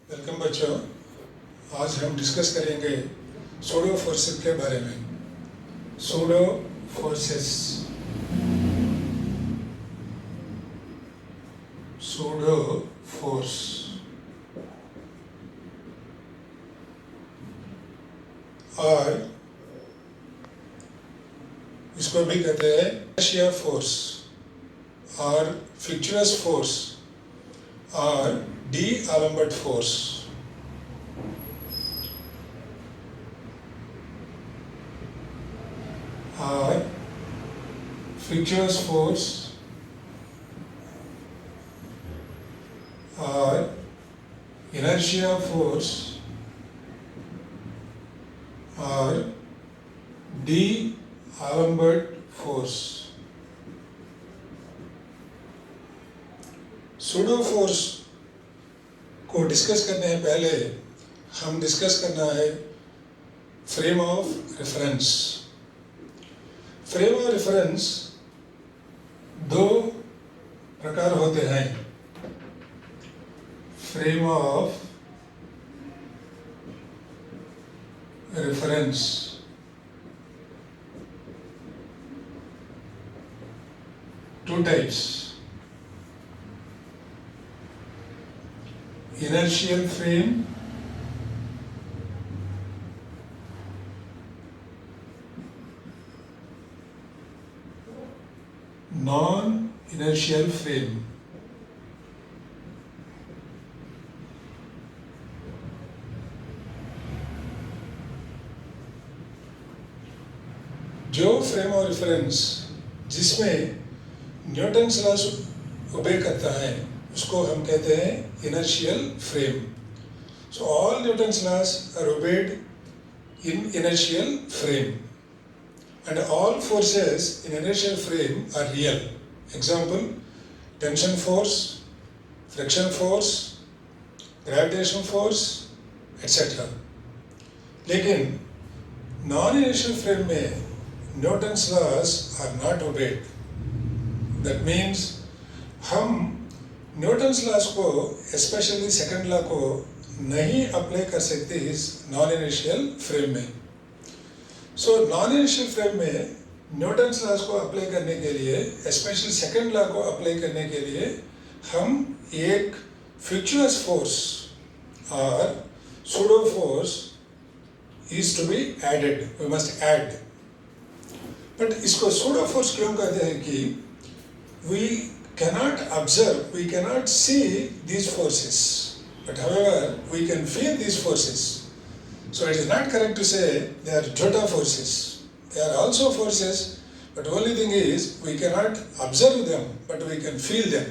Welcome बच्चों। आज हम डिस्कस करेंगे सूडो फोर्सेस के बारे में। सूडो फोर्सेस, सूडो फोर्स और इसको भी कहते हैं इनर्शिया फोर्स और फ्रिक्चुअस फोर्स और डी अलेम्बर्ट फोर्स। और फ्रिक्चुअस फोर्स और इनर्शिया फोर्स और d'Alembert force. Pseudo force को डिस्कस करने से पहले हम डिस्कस करना है frame of reference. Frame of reference दो प्रकार होते हैं। Frame of reference two types: inertial frame non-inertial frame। जो फ्रेम ऑफ रेफरेंस जिसमें न्यूटन्स लॉ ओबे करता है उसको हम कहते हैं inertial frame. So all Newton's laws are obeyed in inertial frame and all forces in inertial frame are real. Example: tension force, friction force, gravitational force, etc. लेकिन non inertial frame में Newton's laws are not obeyed. That means हम Newton's laws को, specially second law को नहीं apply कर सकते इस non inertial frame में। सो नॉन इनर्शियल फ्रेम में न्यूटन्स लॉज को अप्लाई करने के लिए, स्पेशली सेकंड लॉ को अप्लाई करने के लिए हम एक फ्रिक्चुअस फोर्स और pseudo force is to be added, we must add. But इसको सूडो फोर्स क्यों कहते हैं कि we cannot observe, we cannot see these forces, but however we can feel these forces. So it is not correct to say they are jota forces. They are also forces, but the only thing is we cannot observe them, but we can feel them.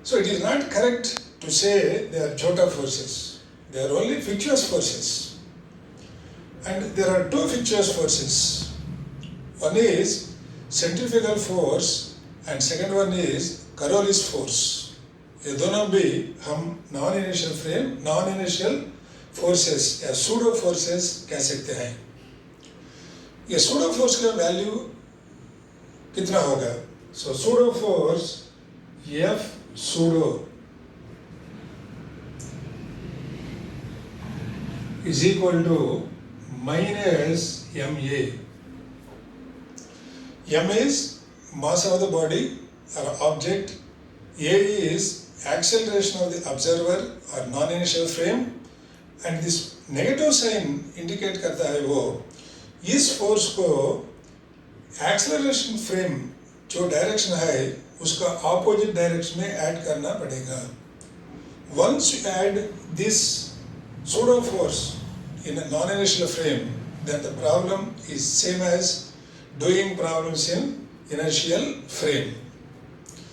So it is not correct to say they are jota forces. They are only fictitious forces. And there are two fictitious forces. One is centrifugal force and second one is Coriolis force. ये दोनों भी हम non inertial frame, non inertial forces या pseudo forces कह सकते हैं। ये pseudo force का वैल्यू कितना होगा? So pseudo force F pseudo is equal to minus M A. M is mass of the body और object, A is acceleration of the observer or non-inertial frame, and this negative sign indicate करता है वो इस force को acceleration frame जो direction है उसका opposite direction में ऐड करना पड़ेगा। Once you add this pseudo force in a non inertial frame, then the problem is same as doing problems in inertial frame.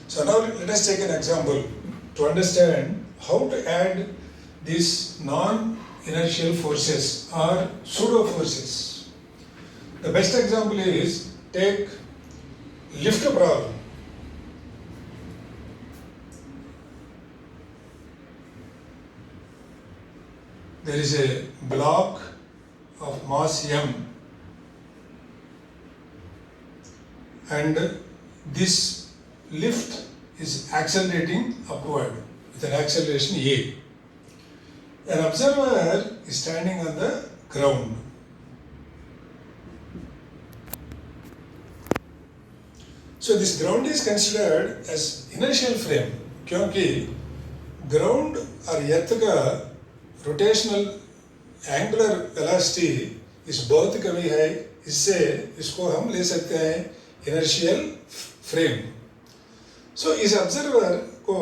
So now let us take an example to understand how to add these non-inertial forces or pseudo forces. The best example is take lift problem. There is a block of mass m and this lift is accelerating upward with an acceleration a. An observer is standing on the ground. So this ground is considered as inertial frame क्योंकि ground और earth का rotational angular velocity इस बहुत कमी है, इससे इसको हम ले सकते हैं inertial frame. So इस observer को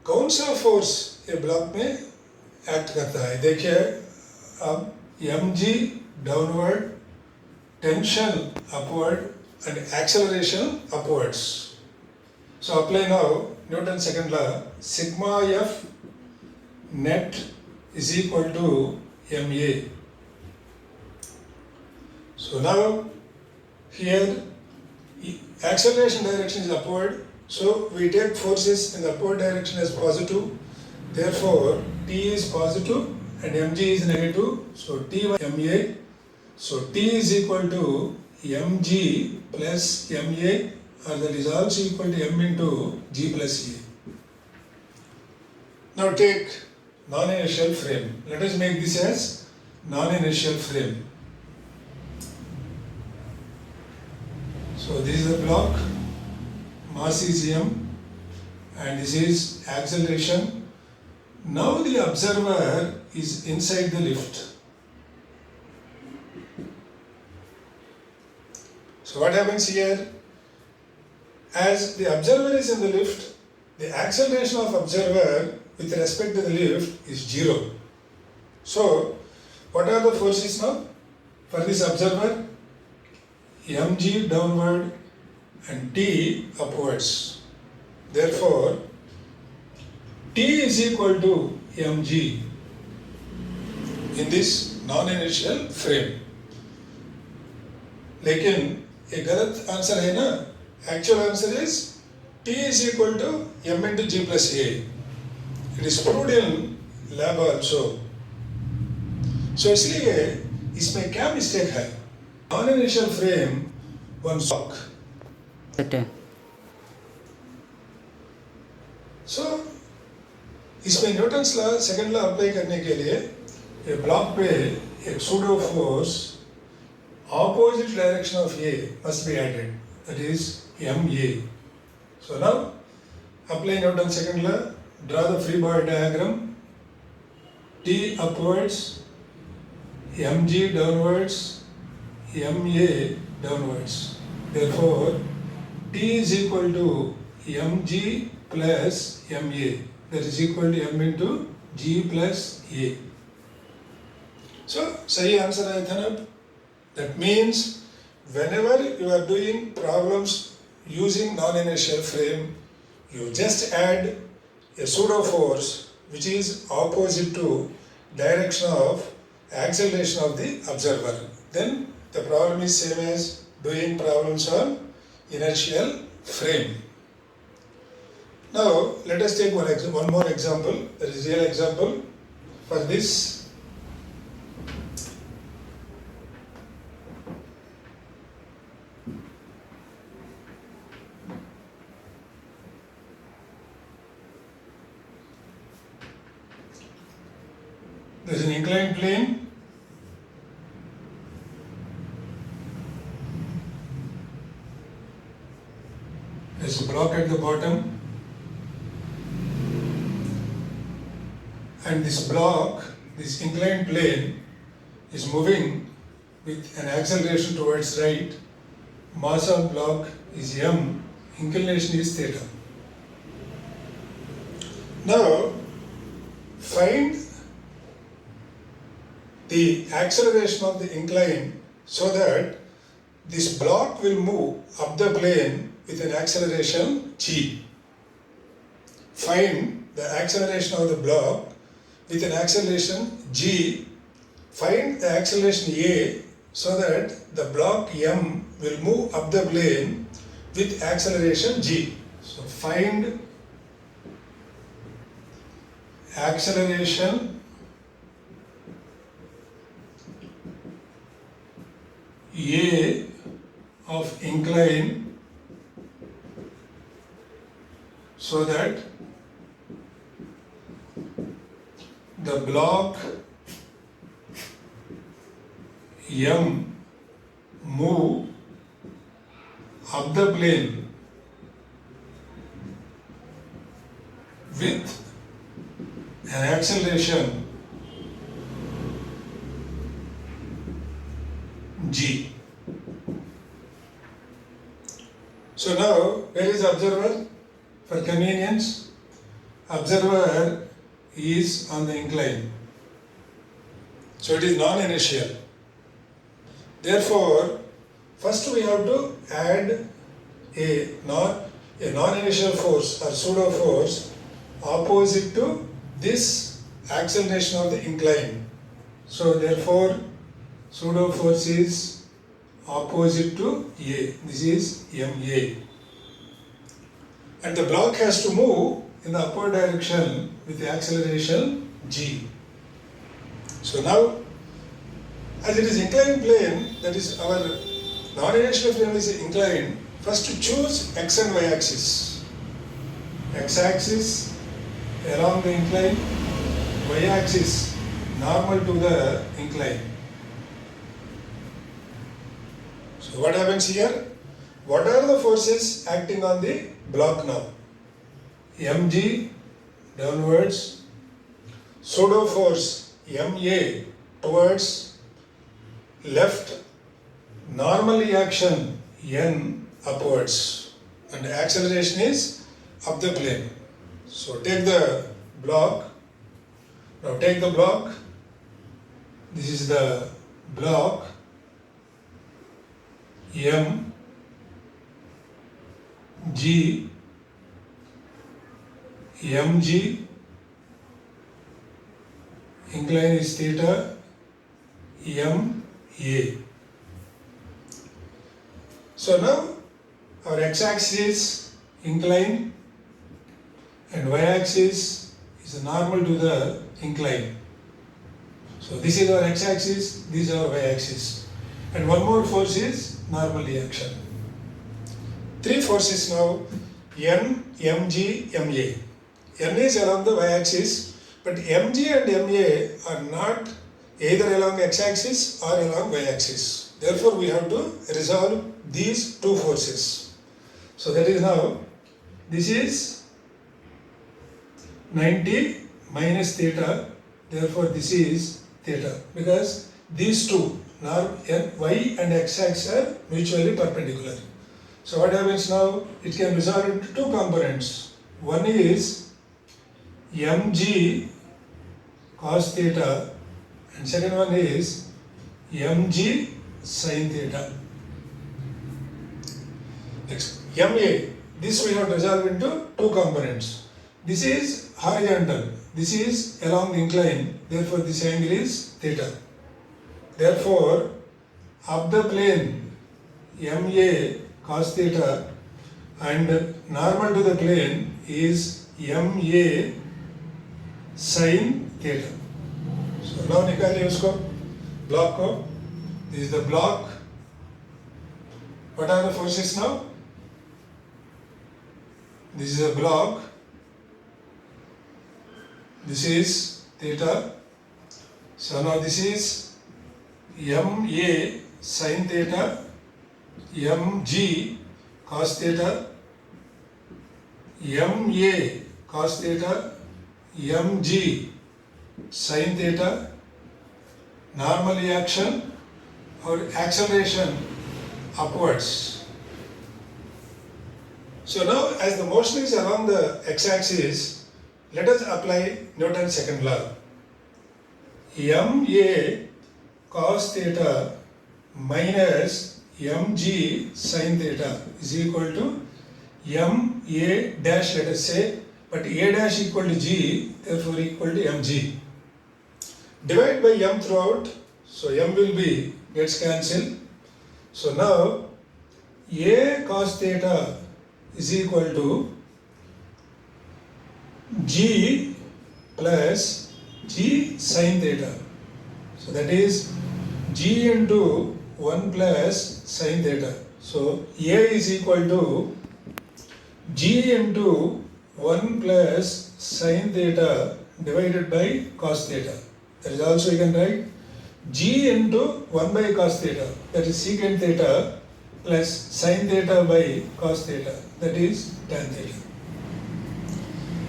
कौन सा force ये ब्लॉक में एक्ट करता है? देखिए अब mg downward, tension upward and acceleration upwards. So apply now Newton's second law. Sigma F net is equal to ma. So now here acceleration direction is upward, so we take forces in the upward direction as positive. Therefore T is positive and mg is negative, so T by ma. So T is equal to mg plus ma, or that is also equal to m into g plus a. Now take non-inertial frame. Let us make this as non-inertial frame. So this is the block, mass is m, and this is acceleration. Now the observer is inside the lift. So what happens here? As the observer is in the lift, the acceleration of observer with respect to the lift is 0. So what are the forces now for this observer? mg downward and t upwards. Therefore t is equal to mg in this non-inertial frame. लेकिन ये गलत answer है ना? Actual answer is T is equal to m into g plus a. It is proved in lab also. So इसलिए इसमें क्या mistake है? Non-inertial frame one block. So इसमें Newton's law second law apply करने के लिए ये ब्लॉक पे एक pseudo force opposite direction of A must be added, that is MA. So now apply Newton's second law, draw the free body diagram, T upwards, mg downwards, ma downwards. Therefore T is equal to mg plus ma, that is equal to m into g plus a. So सही answer आया था ना? That means whenever you are doing problems using non-inertial frame, you just add a pseudo force which is opposite to direction of acceleration of the observer. Then the problem is same as doing problems on inertial frame. Now let us take one more example, that is real example. For this, there is an inclined plane. There is a block at the bottom. And this block, this inclined plane, is moving with an acceleration towards right. Mass of block is m, inclination is theta. Now, find the acceleration of the incline so that this block will move up the plane with an acceleration g. Find the acceleration of the block with an acceleration g. Find the acceleration a so that the block m will move up the plane with acceleration g. So find acceleration a of incline so that the block M move up the plane with an acceleration g. So now, where is the observer? For convenience, observer is on the incline. So it is non-inertial. Therefore, first we have to add a non-inertial force or pseudo force opposite to this acceleration of the incline. So therefore, pseudo force is opposite to A. This is MA. And the block has to move in the upward direction with the acceleration G. So now, as it is inclined plane, that is our non-inertial frame is inclined, first to choose x and y axis. X axis along the incline, y axis normal to the incline. So what happens here? What are the forces acting on the block now? mg downwards, pseudo force ma towards left, normally action n upwards, and acceleration is up the plane. So take the block. Now take the block. This is the block M G mg, incline is theta, ma. So now our x-axis incline and y-axis is normal to the incline. So this is our x-axis, this is our y-axis. And one more force is normally action. Three forces now, N, mg, ma. N is along the y-axis, but mg and ma are not either along x-axis or along y-axis. Therefore, we have to resolve these two forces. So that is now, this is 90 minus theta, therefore this is theta, because these two, y and x-axis are mutually perpendicular. So what happens now? It can resolve into two components. One is mg cos theta and second one is mg sin theta. Next, ma, this we have to resolve into two components. This is horizontal, this is along the incline, therefore this angle is theta. Therefore, up the plane ma cos theta and normal to the plane is ma sin theta. So now निकालिए उसको, block को. This is the block. What are the forces now? This is a block. This is theta. So now this is ma sin theta, mg cos theta, ma cos theta, mg sin theta, normally action or acceleration upwards. So now as the motion is along the x-axis, let us apply Newton's second law. ma cos theta minus mg sin theta is equal to ma dash, let us say, but a dash equal to g, therefore equal to mg. Divide by m throughout, so m will be gets cancelled. So now a cos theta is equal to g plus g sin theta. So that is g into 1 plus sin theta. So a is equal to g into 1 plus sin theta divided by cos theta. That is also you can write g into 1 by cos theta, that is secant theta, plus sin theta by cos theta, that is tan theta.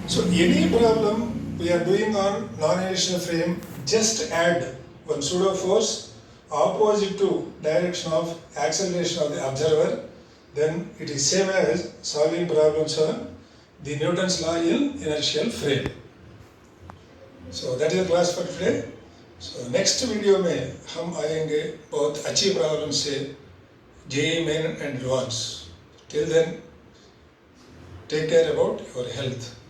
So any problem we are doing on non-inertial frame, just add one pseudo force opposite to direction of acceleration of the observer, then it is same as solving problems on the Newton's law in inertial frame. So that is the class for today. So next video में हम आएंगे बहुत अच्छी problem से JEE Main and Advanced. Till then, take care about your health.